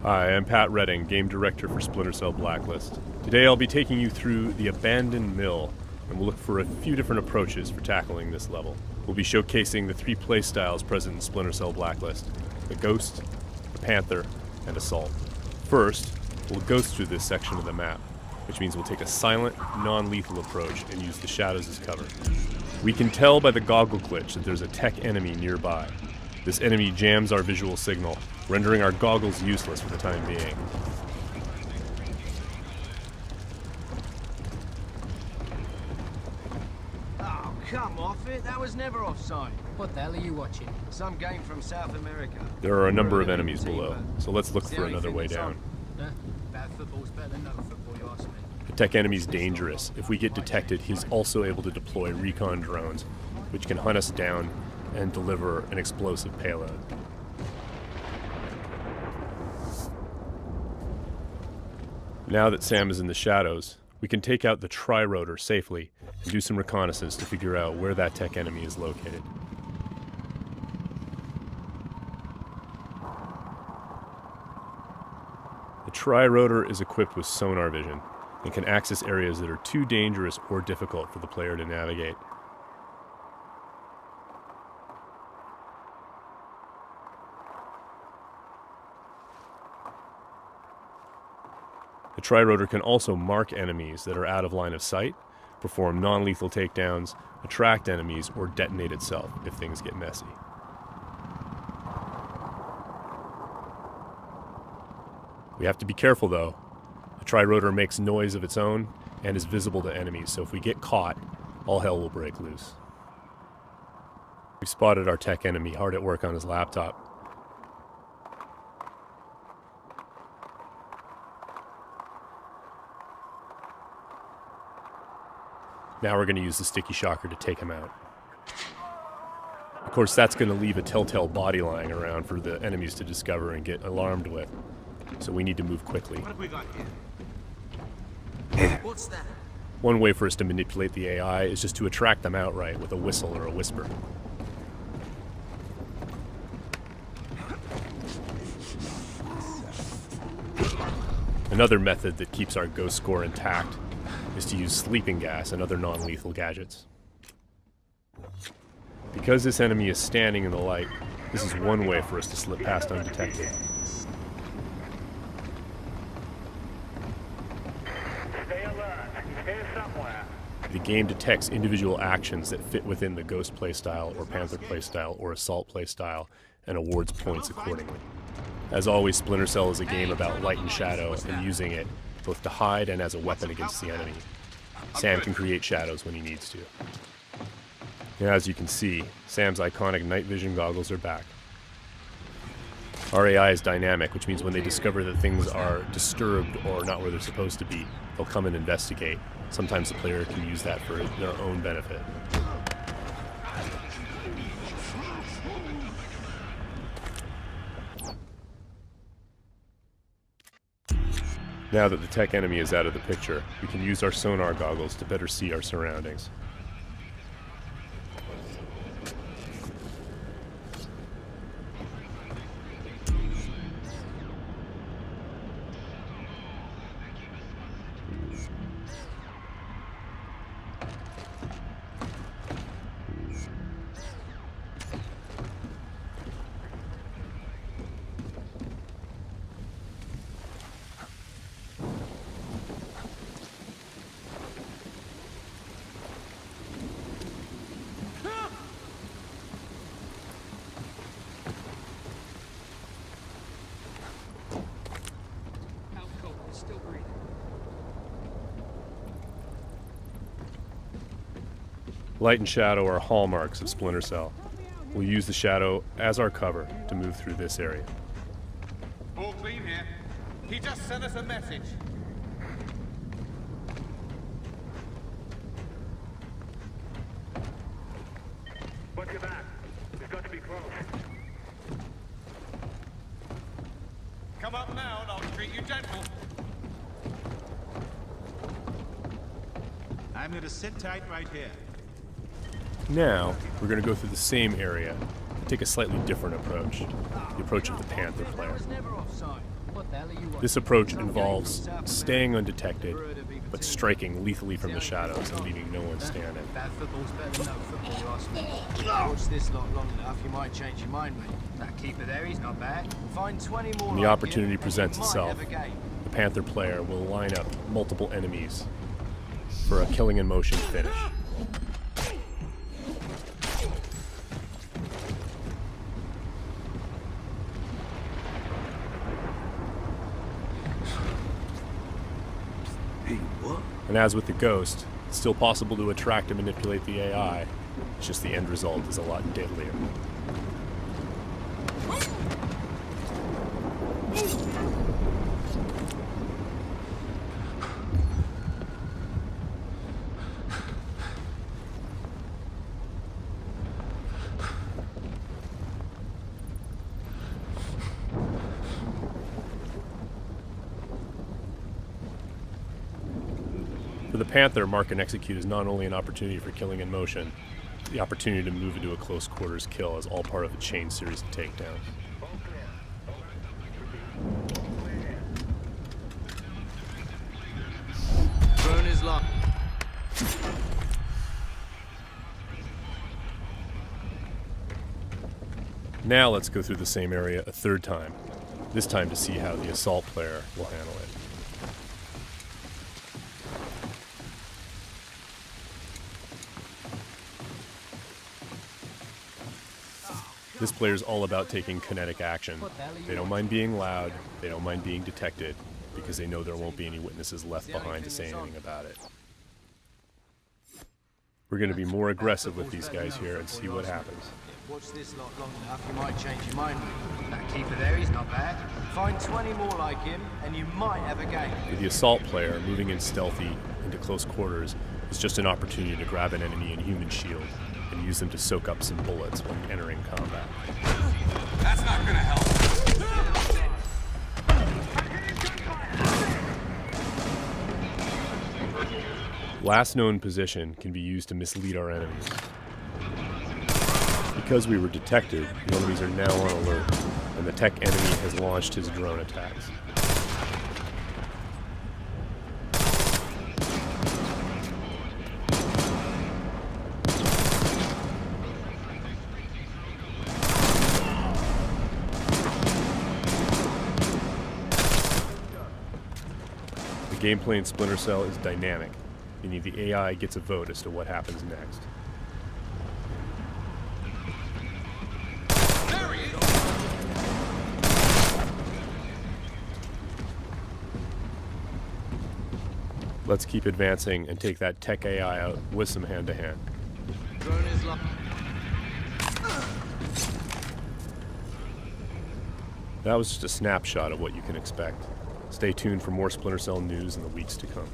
Hi, I'm Pat Redding, Game Director for Splinter Blacklist. Today I'll be taking you through the Abandoned Mill, and we'll look for a few different approaches for tackling this level. We'll be showcasing the three playstyles present in Splinter Blacklist: the Ghost, the Panther, and Assault. First, we'll ghost through this section of the map, which means we'll take a silent, non-lethal approach and use the shadows as cover. We can tell by the goggle glitch that there's a tech enemy nearby. This enemy jams our visual signal, rendering our goggles useless for the time being. Oh, come off it. That was never offside. What the hell are you watching? Some game from South America. There are a number of enemies below, so let's look for another way down. Bad football's better than no football, you ask me. The tech enemy's dangerous. If we get detected, he's also able to deploy recon drones, which can hunt us down and deliver an explosive payload. Now that Sam is in the shadows, we can take out the tri-rotor safely and do some reconnaissance to figure out where that tech enemy is located. The tri-rotor is equipped with sonar vision and can access areas that are too dangerous or difficult for the player to navigate. The tri-rotor can also mark enemies that are out of line of sight, perform non-lethal takedowns, attract enemies, or detonate itself if things get messy. We have to be careful though. The tri-rotor makes noise of its own and is visible to enemies, so if we get caught, all hell will break loose. We've spotted our tech enemy hard at work on his laptop. Now we're going to use the sticky shocker to take him out. Of course, that's going to leave a telltale body lying around for the enemies to discover and get alarmed with. So we need to move quickly. What have we got here? What's that? One way for us to manipulate the AI is just to attract them outright with a whistle or a whisper. Another method that keeps our ghost score intact is to use sleeping gas and other non-lethal gadgets. Because this enemy is standing in the light, this is one way for us to slip past undetected. Stay alert. He's here somewhere. The game detects individual actions that fit within the Ghost playstyle or Panther playstyle or Assault playstyle and awards points accordingly. As always, Splinter Cell is a game about light and shadow and using it both to hide and as a weapon against the enemy. Sam can create shadows when he needs to. Now, as you can see, Sam's iconic night vision goggles are back. Our AI is dynamic, which means when they discover that things are disturbed or not where they're supposed to be, they'll come and investigate. Sometimes the player can use that for their own benefit. Now that the tech enemy is out of the picture, we can use our sonar goggles to better see our surroundings. Light and shadow are hallmarks of Splinter Cell. We'll use the shadow as our cover to move through this area. All clean here. He just sent us a message. Watch your back. We've got to be close. Come up now and I'll treat you gentle. I'm gonna sit tight right here. Now, we're going to go through the same area, but take a slightly different approach. The approach of the Panther player. That was never offside. What the hell are you watching? This approach involves staying undetected, but striking lethally from the shadows and leaving no one standing. Bad football's better than no football, you ask me. Watch this lot long enough, you might change your mind, mate. That keeper there, he's not bad. Find 20 more When the like opportunity him, presents and you itself, might have a game. the Panther player will line up multiple enemies for a killing in motion finish. And as with the Ghost, it's still possible to attract and manipulate the AI. It's just the end result is a lot deadlier. For the Panther, mark and execute is not only an opportunity for killing in motion, the opportunity to move into a close quarters kill is all part of a chain series of takedowns. Drone is locked. Now let's go through the same area a third time, this time to see how the assault player will handle it. This player is all about taking kinetic action. They don't mind being loud, they don't mind being detected, because they know there won't be any witnesses left behind to say anything about it. We're going to be more aggressive with these guys here and see what happens. Watch this lot long enough, you might change your mind, mate. That keeper there, he's not bad. Find 20 more like him, and you might have a game. For the assault player, moving in stealthy into close quarters is just an opportunity to grab an enemy in human shield and use them to soak up some bullets when entering combat. That's not gonna help. Last known position can be used to mislead our enemies. Because we were detected, the enemies are now on alert, and the tech enemy has launched his drone attacks. The gameplay in Splinter Cell is dynamic, meaning the AI gets a vote as to what happens next. Let's keep advancing and take that tech AI out with some hand-to-hand. Drone is locked. That was just a snapshot of what you can expect. Stay tuned for more Splinter Cell news in the weeks to come.